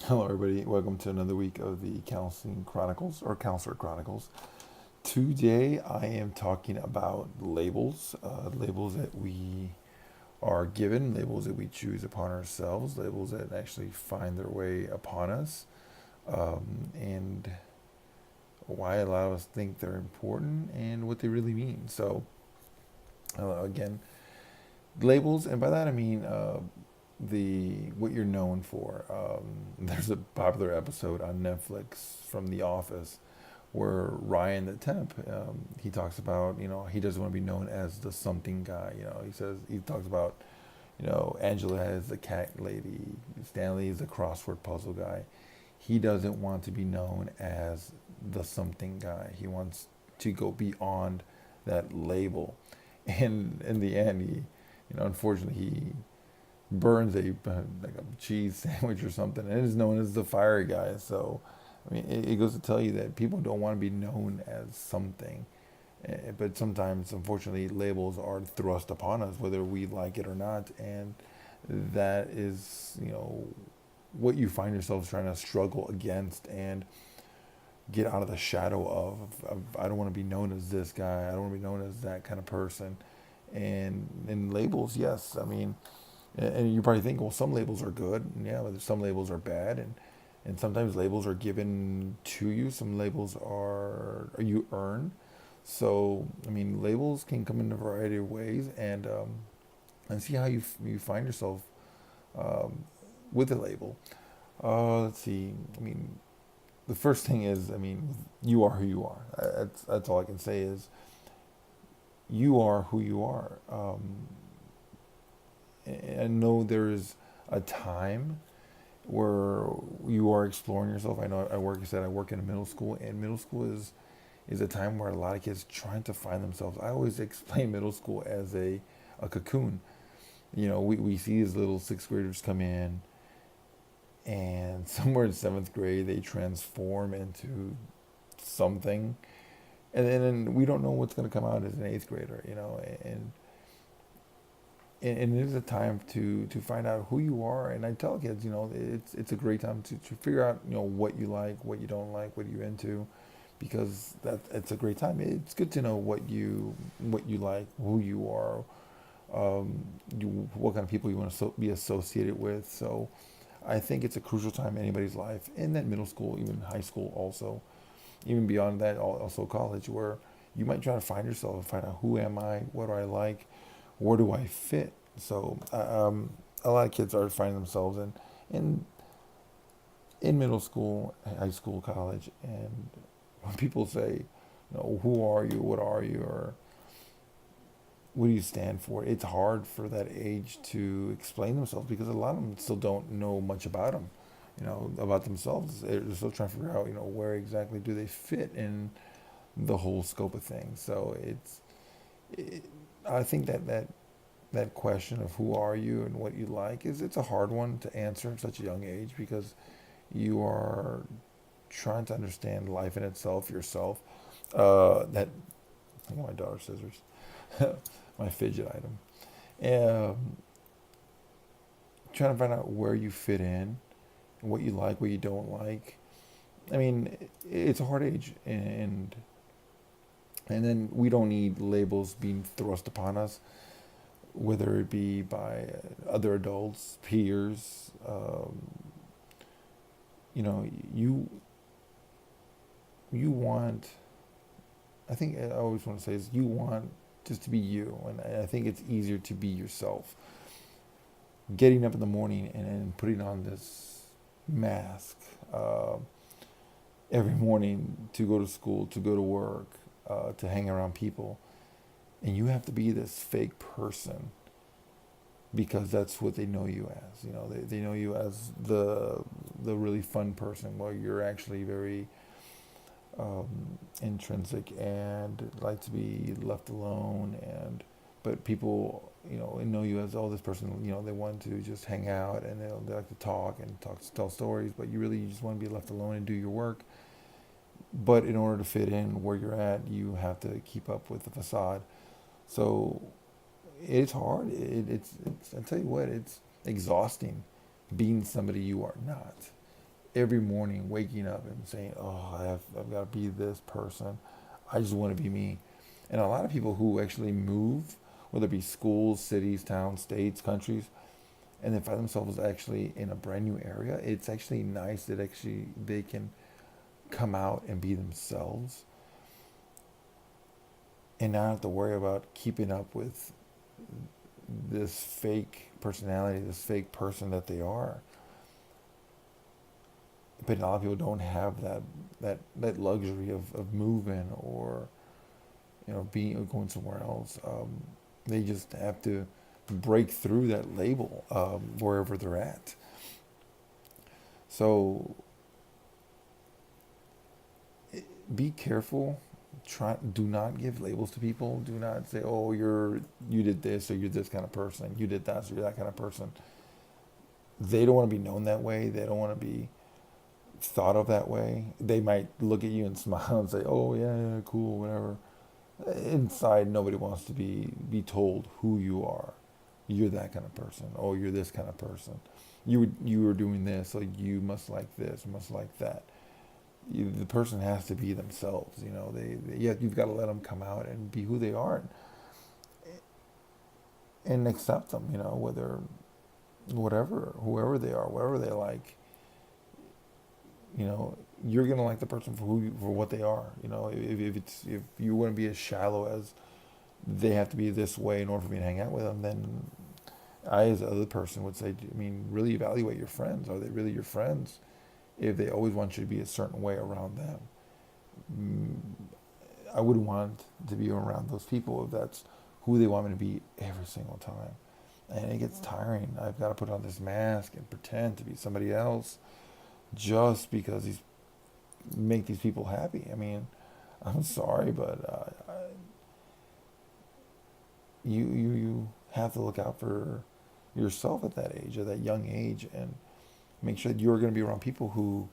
Hello, everybody. Welcome to another week of the Counseling Chronicles or Counselor Chronicles. Today, I am talking about labels, labels that we are given, labels that we choose upon ourselves, labels that actually find their way upon us, and why a lot of us think they're important and what they really mean. So, again, labels, and by that I mean the what you're known for. There's a popular episode on Netflix from The Office where Ryan the temp, he talks about, he doesn't want to be known as the something guy. He talks about, Angela as the cat lady, Stanley is the crossword puzzle guy. He doesn't want to be known as the something guy. He wants to go beyond that label. And in the end, unfortunately, he burns like a cheese sandwich or something, and is known as the fiery guy. So, I mean, it goes to tell you that people don't want to be known as something, but sometimes, unfortunately, labels are thrust upon us, whether we like it or not, and that is, what you find yourself trying to struggle against and get out of the shadow of I don't want to be known as this guy. I don't want to be known as that kind of person. And labels, yes, I mean, and you probably think, well, some labels are good, yeah, but some labels are bad, and sometimes labels are given to you. Some labels are you earn. So I mean, labels can come in a variety of ways, and see how you find yourself um, with a label. Let's see. I mean, the first thing is, I mean, you are who you are. That's all I can say is you are who you are. I know there's a time where you are exploring yourself. I know I work in a middle school, and middle school is a time where a lot of kids trying to find themselves. I always explain middle school as a cocoon. We see these little sixth graders come in, and somewhere in seventh grade they transform into something, and then we don't know what's going to come out as an eighth grader. And it is a time to find out who you are. And I tell kids, it's a great time to figure out, what you like, what you don't like, what you're into, because it's a great time. It's good to know what you like, who you are, what kind of people you want to be associated with. So I think it's a crucial time in anybody's life, in that middle school, even high school, also, even beyond that, also college, where you might try to find yourself and find out, who am I, what do I like, where do I fit? So a lot of kids are finding themselves in in middle school, high school, college, and when people say, who are you, what are you, or what do you stand for? It's hard for that age to explain themselves because a lot of them still don't know much about them, about themselves. They're still trying to figure out, where exactly do they fit in the whole scope of things. So it, I think that question of who are you and what you like it's a hard one to answer at such a young age, because you are trying to understand life in itself, yourself. That I got my daughter's scissors, my fidget item. Um, Trying to find out where you fit in, what you like, what you don't like. I mean, it's a hard age, and then we don't need labels being thrust upon us, whether it be by other adults, peers. You know, you you want. I think I always want to say is you want just to be you, and I think it's easier to be yourself. Getting up in the morning and putting on this mask uh, every morning to go to school, to go to work, to hang around people, and you have to be this fake person because that's what they know you as. They know you as the really fun person. Well, you're actually very intrinsic and like to be left alone, and but people know you as, oh, this person, they want to just hang out, and they like to talk and tell stories, but you just want to be left alone and do your work. But in order to fit in where you're at, you have to keep up with the facade. So it's hard. It's I tell you what, it's exhausting being somebody you are not. every morning waking up and saying, "Oh, I've got to be this person. I just want to be me." And a lot of people who actually move, whether it be schools, cities, towns, states, countries, and they find themselves actually in a brand new area, it's actually nice that actually they can come out and be themselves and not have to worry about keeping up with this fake personality, this fake person that they are. But a lot of people don't have that luxury of moving or being or going somewhere else. They just have to break through that label wherever they're at. So be careful. Do not give labels to people. Do not say, "Oh, you did this, or you're this kind of person. You did that, so you're that kind of person." They don't want to be known that way. They don't want to be thought of that way. They might look at you and smile and say, "Oh, yeah, yeah, cool, whatever." Inside, nobody wants to be told who you are. You're that kind of person. Oh, you're this kind of person. You were doing this, so you must like this, must like that. The person has to be themselves. You've got to let them come out and be who they are, and accept them. Whether whoever they are, whatever they like. You're gonna like the person for what they are. If you want to be as shallow as they have to be this way in order for me to hang out with them, then I, as the other person, would say, really evaluate your friends. Are they really your friends? If they always want you to be a certain way around them, I wouldn't want to be around those people if that's who they want me to be every single time. And it gets tiring. I've got to put on this mask and pretend to be somebody else just because make these people happy. I'm sorry, but you have to look out for yourself at that age, at that young age, and make sure that you're going to be around people who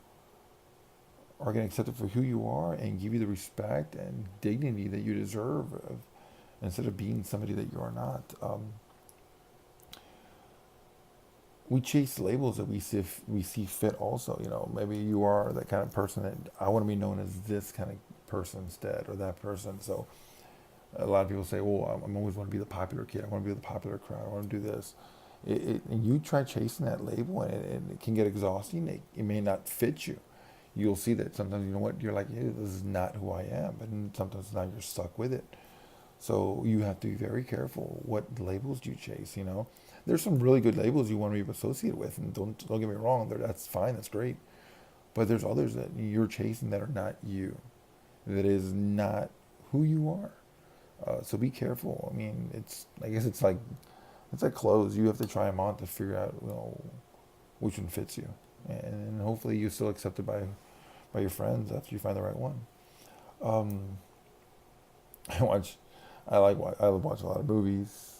are going to accept it for who you are and give you the respect and dignity that you deserve instead of being somebody that you are not. We chase labels that we see fit also. Maybe you are that kind of person that I want to be known as this kind of person instead, or that person. So a lot of people say, "Well, I'm always want to be the popular kid. I want to be the popular crowd. I want to do this." And you try chasing that label, and it can get exhausting. It may not fit you. You'll see that sometimes, you're like, "Yeah, this is not who I am," but sometimes now you're stuck with it. So you have to be very careful what labels you chase. There's some really good labels you want to be associated with, and don't get me wrong, that's fine, that's great. But there's others that you're chasing that are not you, that is not who you are. So be careful. I guess it's like clothes. You have to try them on to figure out which one fits you, and hopefully you're still accepted by your friends after you find the right one. Um, I love watching a lot of movies.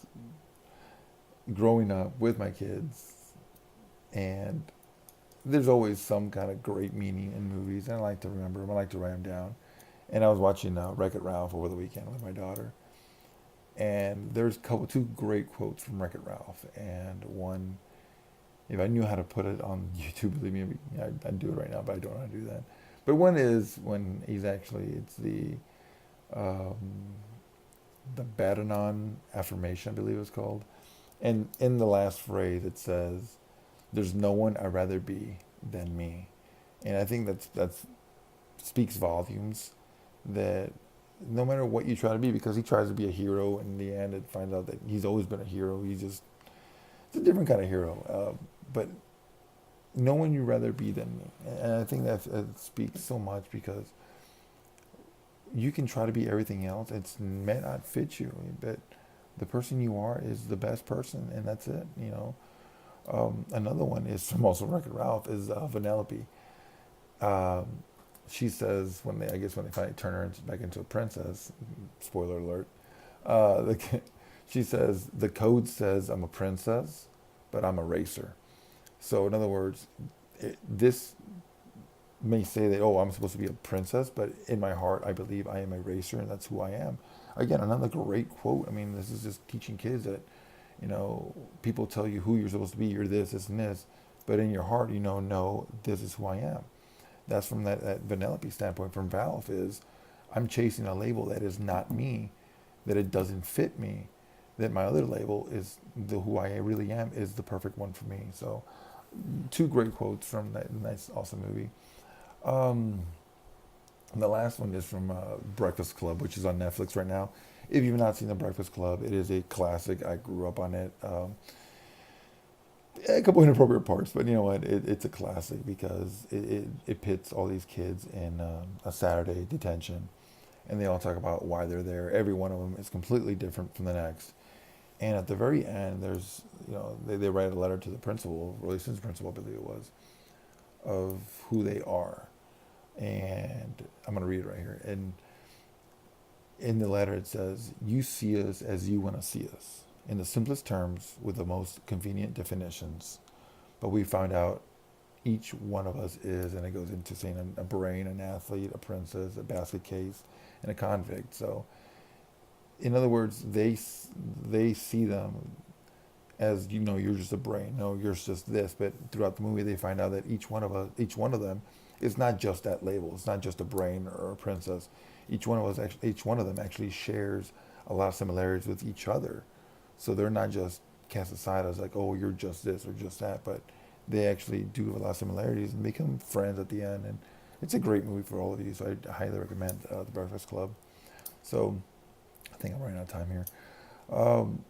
Growing up with my kids, and there's always some kind of great meaning in movies, and I like to remember them. I like to write them down. And I was watching Wreck-It Ralph over the weekend with my daughter, and there's two great quotes from Wreck-It Ralph, and one, if I knew how to put it on YouTube, believe me, I'd do it right now, but I don't know how to do that. But one is when it's um, the Badanon affirmation, I believe it's called. And in the last phrase, it says, "There's no one I'd rather be than me." And I think that's speaks volumes. That no matter what you try to be, because he tries to be a hero, and in the end, it finds out that he's always been a hero. It's a different kind of hero. But no one you'd rather be than me. And I think that speaks so much, because you can try to be everything else. It may not fit you, but the person you are is the best person, and that's it. Another one is from also Wreck-It Ralph is Vanellope. Um, she says when they finally turn her back into a princess. Spoiler alert. She says the code says I'm a princess, but I'm a racer. So in other words, this may say that, oh, I'm supposed to be a princess, but in my heart, I believe I am a racer, and that's who I am. Again, another great quote. This is just teaching kids that, people tell you who you're supposed to be. You're this, this, and this. but in your heart, you know, no, this is who I am. That's from that Vanellope standpoint from Valve is I'm chasing a label that is not me, that it doesn't fit me, that my other label is the who I really am is the perfect one for me. So two great quotes from that nice, awesome movie. Um, the last one is from Breakfast Club, which is on Netflix right now. If you've not seen The Breakfast Club, it is a classic. I grew up on it. A couple inappropriate parts, but you know what? It's a classic because it pits all these kids in a Saturday detention, and they all talk about why they're there. Every one of them is completely different from the next. And at the very end, there's, they write a letter to the principal, relations principal, I believe it was, of who they are. And I'm going to read it right here. And in the letter, it says, "You see us as you want to see us, in the simplest terms with the most convenient definitions. But we found out each one of us is," and it goes into saying a brain, an athlete, a princess, a basket case, and a convict. So, in other words, they see them as, you're just a brain. No, you're just this. But throughout the movie, they find out that each one of them, is not just that label. It's not just a brain or a princess. Each one of them actually shares a lot of similarities with each other. So they're not just cast aside as like, oh, you're just this or just that, but they actually do have a lot of similarities and become friends at the end. And it's a great movie for all of you. So I highly recommend The Breakfast Club. So I think I'm running out of time here. Um,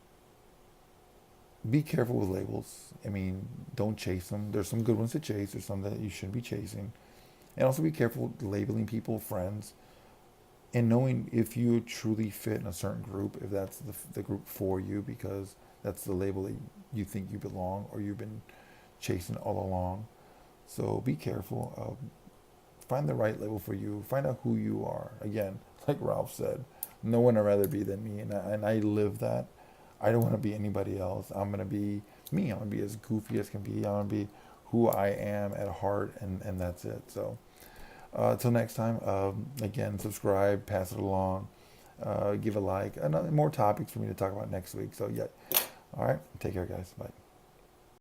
be careful with labels. I mean, don't chase them. There's some good ones to chase. There's some that you shouldn't be chasing. And also be careful labeling people friends and knowing if you truly fit in a certain group, if that's the group for you, because that's the label that you think you belong or you've been chasing all along. So be careful. Find the right label for you. Find out who you are. Again, like Ralph said, no one I'd rather be than me. And I live that. I don't want to be anybody else. I'm going to be me. I'm going to be as goofy as can be. I'm going to be who I am at heart, and that's it. So till next time, again, subscribe, pass it along, give a like. More topics for me to talk about next week. So, yeah. All right. Take care, guys. Bye.